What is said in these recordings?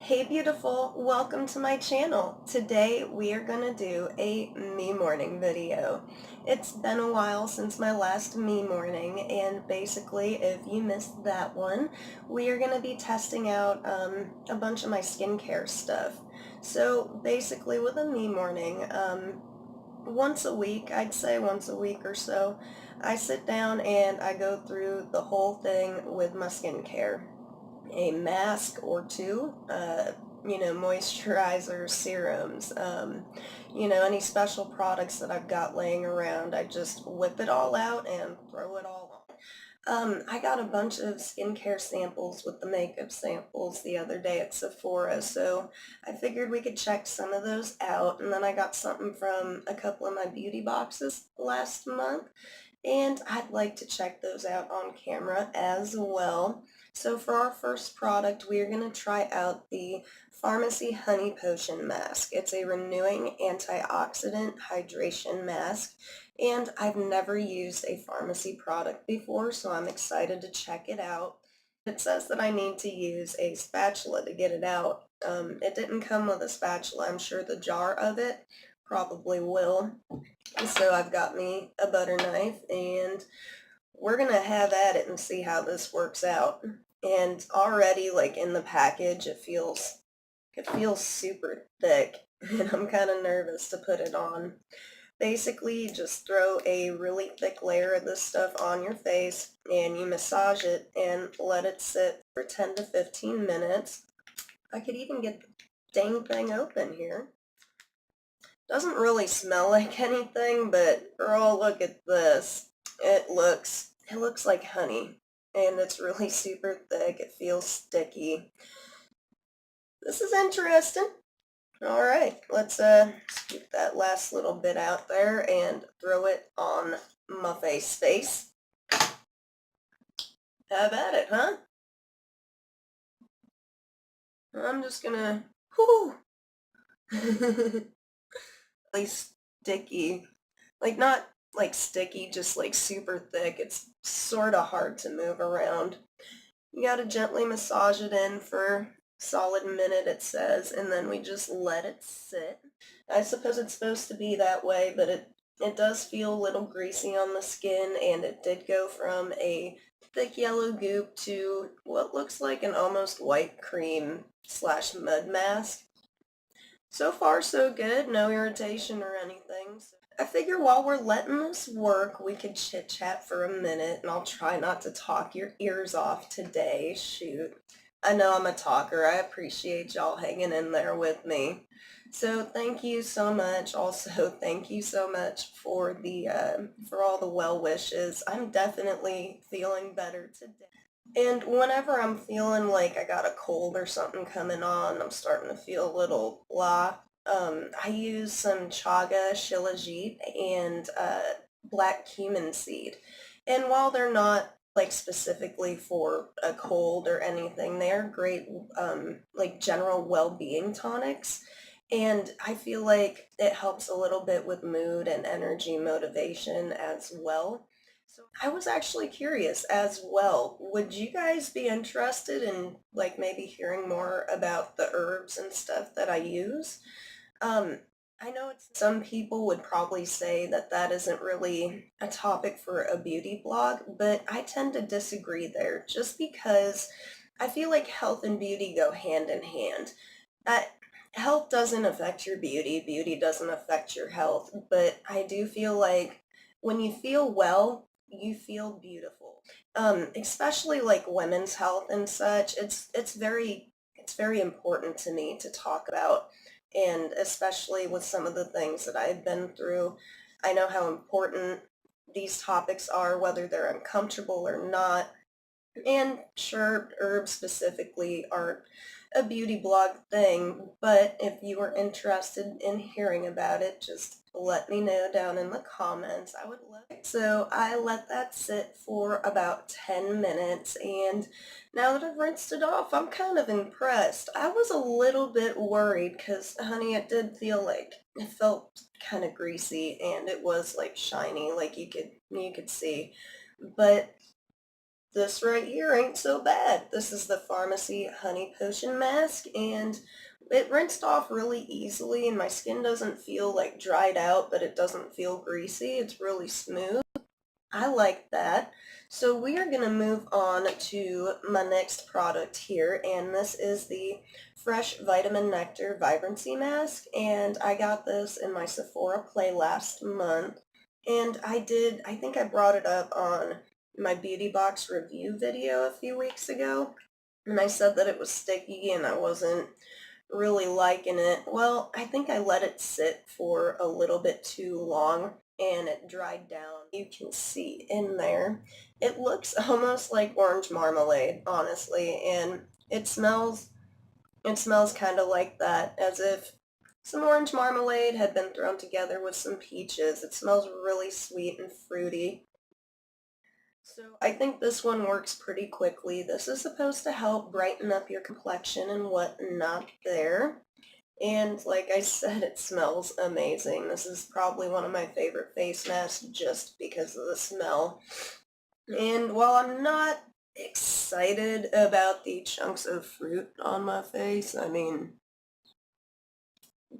Hey beautiful, welcome to my channel. Today we are gonna do a me morning video. It's been a while since my last me morning, and basically if you missed that one, we are gonna be testing out a bunch of my skincare stuff. So basically with a me morning, once a week, I'd say once a week or so, I sit down and I go through the whole thing with my skincare, a mask or two, moisturizer, serums, any special products that I've got laying around. I just whip it all out and throw it all on. I got a bunch of skincare samples with the makeup samples the other day at Sephora, so I figured we could check some of those out. And then I got something from a couple of my beauty boxes last month, and I'd like to check those out on camera as well. So for our first product, we're going to try out the Pharmacy Honey Potion Mask. It's a renewing antioxidant hydration mask, and I've never used a pharmacy product before, so I'm excited to check it out. It says that I need to use a spatula to get it out. It didn't come with a spatula. I'm sure the jar of it probably will. So I've got me a butter knife, and we're gonna have at it and see how this works out. And already, like, in the package, it feels super thick, and I'm kind of nervous to put it on. Basically, just throw a really thick layer of this stuff on your face, and you massage it and let it sit for 10 to 15 minutes. I could even get the dang thing open here. Doesn't really smell like anything, but girl, look at this. It looks like honey, and it's really super thick. It feels sticky. This is interesting. All right, let's scoop that last little bit out there and throw it on my face. Have at it, huh? I'm just gonna, whoo, really sticky. Like, not like sticky, just like super thick. It's sort of hard to move around. You gotta gently massage it in for a solid minute, it says, and then we just let it sit. I suppose it's supposed to be that way, but it does feel a little greasy on the skin, and it did go from a thick yellow goop to what looks like an almost white cream slash mud mask. So far, so good. No irritation or anything. So I figure while we're letting this work, we could chit-chat for a minute, and I'll try not to talk your ears off today. Shoot. I know I'm a talker. I appreciate y'all hanging in there with me. So thank you so much. Also, thank you so much for for all the well wishes. I'm definitely feeling better today. And whenever I'm feeling like I got a cold or something coming on, I'm starting to feel a little blah, I use some chaga shilajit and black cumin seed. And while they're not like specifically for a cold or anything, they are great like general well-being tonics. And I feel like it helps a little bit with mood and energy motivation as well. So I was actually curious as well. Would you guys be interested in like maybe hearing more about the herbs and stuff that I use? Um, I know some people would probably say that that isn't really a topic for a beauty blog, but I tend to disagree there just because I feel like health and beauty go hand in hand. Uh, Health doesn't affect your beauty, beauty doesn't affect your health, but I do feel like when you feel well, you feel beautiful. Especially like women's health and such, it's very important to me to talk about, and especially with some of the things that I've been through. I know how important these topics are, whether they're uncomfortable or not. And sure, herbs specifically aren't a beauty blog thing, but if you are interested in hearing about it, just let me know down in the comments. I would love it. So I let that sit for about 10 minutes, and now that I've rinsed it off, I'm kind of impressed. I was a little bit worried because, honey, it did feel like it felt kind of greasy, and it was like shiny, like you could see. But this right here ain't so bad. This is the Pharmacy Honey Potion Mask, and it rinsed off really easily, and my skin doesn't feel like dried out, but it doesn't feel greasy. It's really smooth. I like that. So we are going to move on to my next product here, and this is the Fresh Vitamin Nectar Vibrancy Mask, and I got this in my Sephora Play last month, and I think I brought it up on my Beauty Box review video a few weeks ago, and I said that it was sticky and I wasn't really liking it. Well, I think I let it sit for a little bit too long and it dried down. You can see in there, it looks almost like orange marmalade, honestly, and it smells kind of like that, as if some orange marmalade had been thrown together with some peaches. It smells really sweet and fruity. So I think this one works pretty quickly. This is supposed to help brighten up your complexion and whatnot there. And like I said, it smells amazing. This is probably one of my favorite face masks just because of the smell. And while I'm not excited about the chunks of fruit on my face, I mean,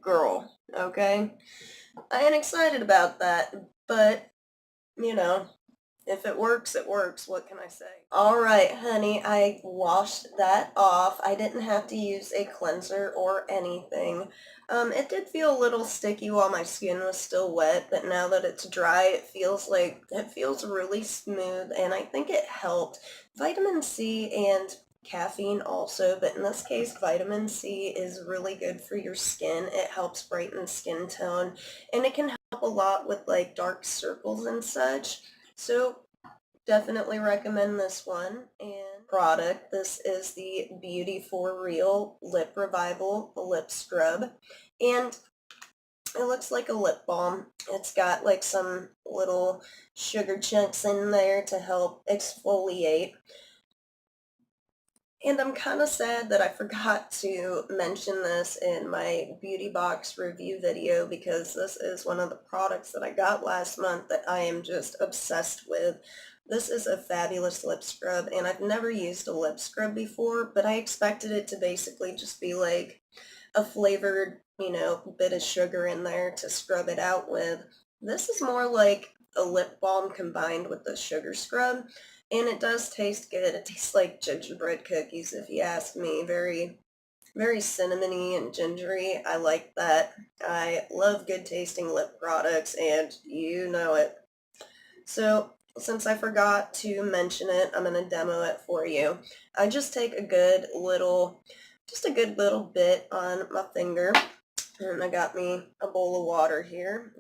girl, okay? I ain't excited about that, but, you know, if it works, it works. What can I say? All right, honey, I washed that off. I didn't have to use a cleanser or anything. It did feel a little sticky while my skin was still wet, but now that it's dry, it feels really smooth, and I think it helped. Vitamin C and caffeine also, but in this case, vitamin C is really good for your skin. It helps brighten skin tone, and it can help a lot with like dark circles and such. So definitely recommend this one. And product, this is the Beauty for Real Lip Revival Lip Scrub. And it looks like a lip balm. It's got like some little sugar chunks in there to help exfoliate. And I'm kind of sad that I forgot to mention this in my Beauty Box review video, because this is one of the products that I got last month that I am just obsessed with. This is a fabulous lip scrub, and I've never used a lip scrub before, but I expected it to basically just be like a flavored, bit of sugar in there to scrub it out with. This is more like a lip balm combined with the sugar scrub. And it does taste good. It tastes like gingerbread cookies, if you ask me. Very, very cinnamony and gingery. I like that. I love good tasting lip products, and you know it. So since I forgot to mention it, I'm going to demo it for you. I just take a good little bit on my finger. And I got me a bowl of water here.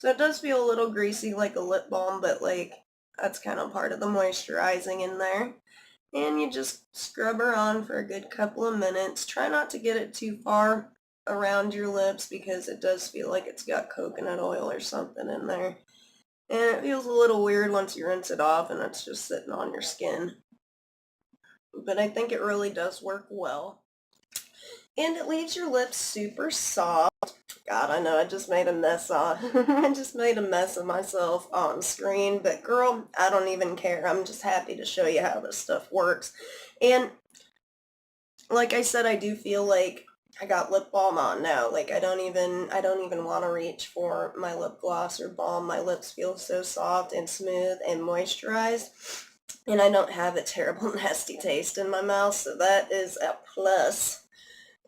So it does feel a little greasy like a lip balm, but like that's kind of part of the moisturizing in there. And you just scrub her on for a good couple of minutes. Try not to get it too far around your lips because it does feel like it's got coconut oil or something in there. And it feels a little weird once you rinse it off and it's just sitting on your skin. But I think it really does work well. And it leaves your lips super soft. God, I know I just made a mess I just made a mess of myself on screen, but girl, I don't even care. I'm just happy to show you how this stuff works. And like I said, I do feel like I got lip balm on now. Like I don't even want to reach for my lip gloss or balm. My lips feel so soft and smooth and moisturized, and I don't have a terrible nasty taste in my mouth, so that is a plus.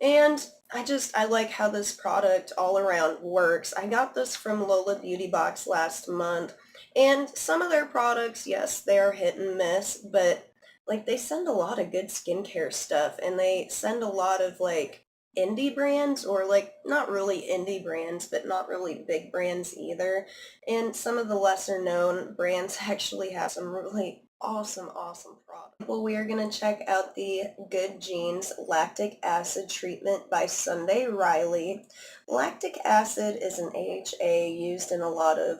And I like how this product all around works. I got this from Lola Beauty Box last month, and some of their products, yes, they're hit and miss, but like they send a lot of good skincare stuff, and they send a lot of like indie brands, or like not really indie brands, but not really big brands either. And some of the lesser known brands actually have some really awesome products. Well, we are going to check out the Good Genes Lactic Acid Treatment by Sunday Riley. Lactic acid is an AHA used in a lot of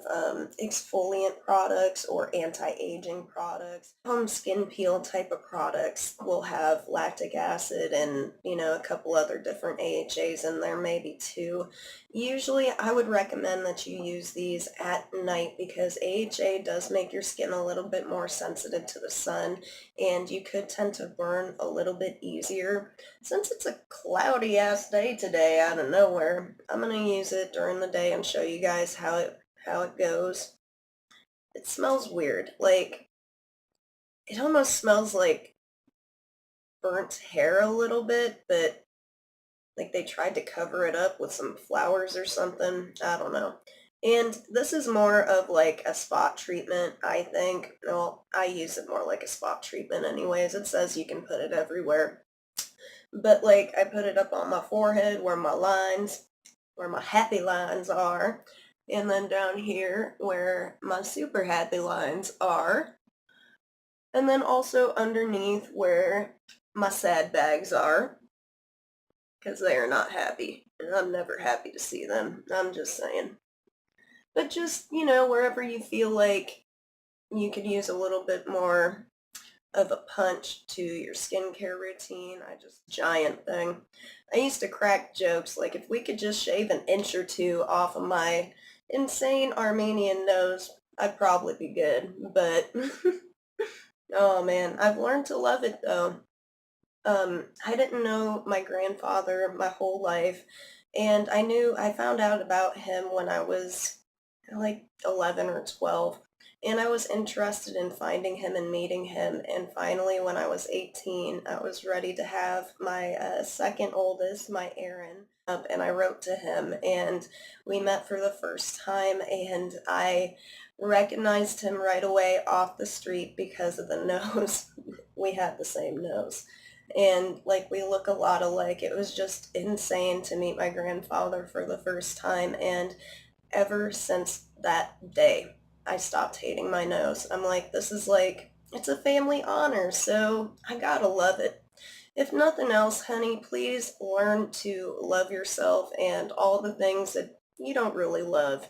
exfoliant products or anti-aging products. Home skin peel type of products will have lactic acid and, a couple other different AHAs in there, maybe two. Usually I would recommend that you use these at night because AHA does make your skin a little bit more sensitive sensitive to the sun, and you could tend to burn a little bit easier. Since it's a cloudy ass day today out of nowhere, I'm gonna use it during the day and show you guys how it goes. It smells weird. Like, it almost smells like burnt hair a little bit, but like they tried to cover it up with some flowers or something. I don't know. And this is more of like a spot treatment, I think. Well, I use it more like a spot treatment anyways. It says you can put it everywhere. But like I put it up on my forehead where my happy lines are. And then down here where my super happy lines are. And then also underneath where my sad bags are, because they are not happy. And I'm never happy to see them. I'm just saying. But just, wherever you feel like you could use a little bit more of a punch to your skincare routine, giant thing. I used to crack jokes like if we could just shave an inch or two off of my insane Armenian nose, I'd probably be good. But, oh man, I've learned to love it though. I didn't know my grandfather my whole life, and I found out about him when I was like 11 or 12, and I was interested in finding him and meeting him, and finally when I was 18, I was ready to have my second oldest, my Aaron, up, and I wrote to him, and we met for the first time, and I recognized him right away off the street because of the nose. We had the same nose. And like we look a lot alike. It was just insane to meet my grandfather for the first time, and ever since that day I stopped hating my nose. I'm like, this is like, it's a family honor, so I gotta love it. If nothing else, honey, please learn to love yourself and all the things that you don't really love.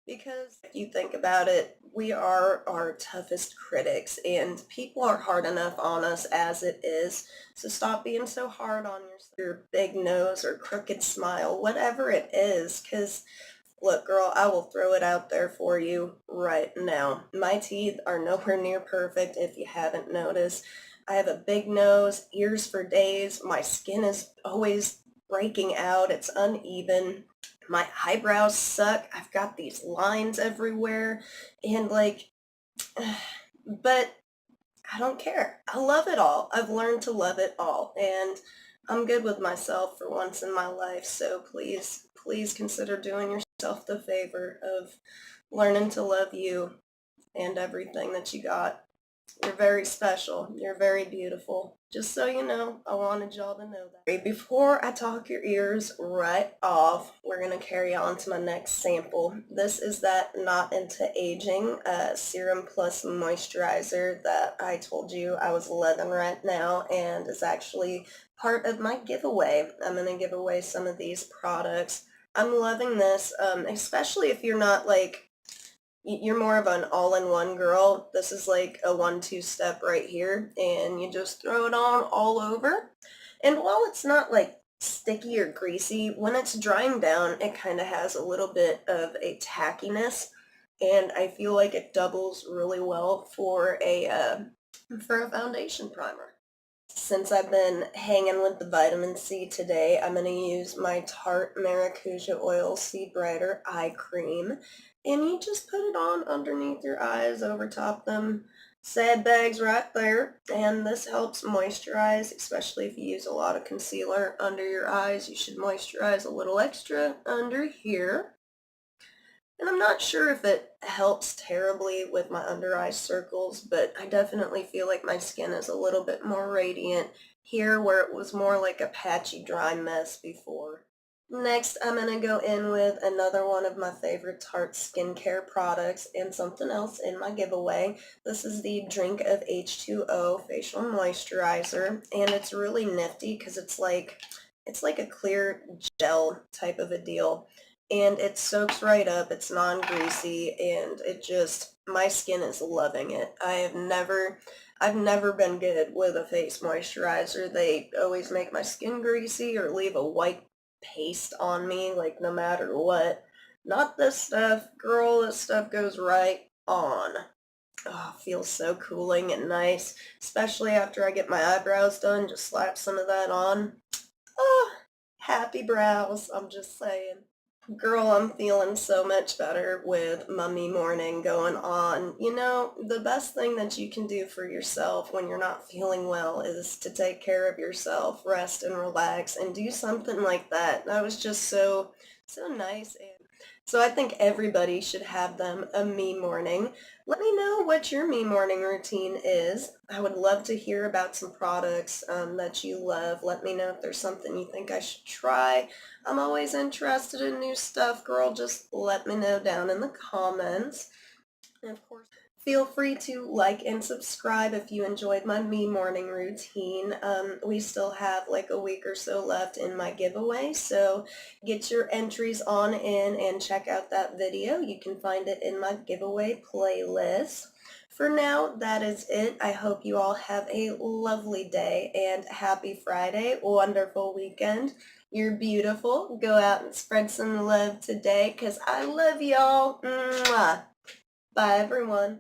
Because if you think about it, we are our toughest critics, and people are hard enough on us as it is. So stop being so hard on your big nose or crooked smile, whatever it is. Because, look, girl, I will throw it out there for you right now. My teeth are nowhere near perfect if you haven't noticed. I have a big nose, ears for days. My skin is always breaking out. It's uneven. My eyebrows suck. I've got these lines everywhere. And like, but I don't care. I love it all. I've learned to love it all. And I'm good with myself for once in my life. So please, please consider doing yourself the favor of learning to love you and everything that you got. You're very special. You're very beautiful. Just so you know, I wanted y'all to know that. Before I talk your ears right off, we're going to carry on to my next sample. This is that Not Into Aging Serum Plus Moisturizer that I told you I was loving right now, and is actually part of my giveaway. I'm going to give away some of these products. I'm loving this, especially if you're not like, you're more of an all-in-one girl. This is like a 1-2 step right here, and you just throw it on all over. And while it's not like sticky or greasy, when it's drying down, it kind of has a little bit of a tackiness, and I feel like it doubles really well for a foundation primer. Since I've been hanging with the vitamin C today, I'm going to use my Tarte Maracuja Oil Seed Brighter Eye Cream. And you just put it on underneath your eyes, over top them. Sad bags right there. And this helps moisturize, especially if you use a lot of concealer under your eyes. You should moisturize a little extra under here. And I'm not sure if it helps terribly with my under eye circles, but I definitely feel like my skin is a little bit more radiant here where it was more like a patchy dry mess before. Next, I'm going to go in with another one of my favorite Tarte skincare products and something else in my giveaway. This is the Drink of H2O Facial Moisturizer, and it's really nifty because it's like a clear gel type of a deal. And it soaks right up, it's non-greasy, and my skin is loving it. I've never been good with a face moisturizer. They always make my skin greasy or leave a white paste on me, like no matter what. Not this stuff. Girl, this stuff goes right on. Oh, feels so cooling and nice, especially after I get my eyebrows done. Just slap some of that on. Oh, happy brows, I'm just saying. Girl, I'm feeling so much better with my me morning going on. You know, the best thing that you can do for yourself when you're not feeling well is to take care of yourself, rest and relax, and do something like that. That was just so nice. And so I think everybody should have them a me morning. Let me know what your me morning routine is. I would love to hear about some products that you love. Let me know if there's something you think I should try. I'm always interested in new stuff, girl. Just let me know down in the comments. And of course, feel free to like and subscribe if you enjoyed my me morning routine. We still have like a week or so left in my giveaway, so get your entries on in and check out that video. You can find it in my giveaway playlist. For now, that is it. I hope you all have a lovely day and happy Friday, wonderful weekend. You're beautiful. Go out and spread some love today because I love y'all. Mwah. Bye, everyone.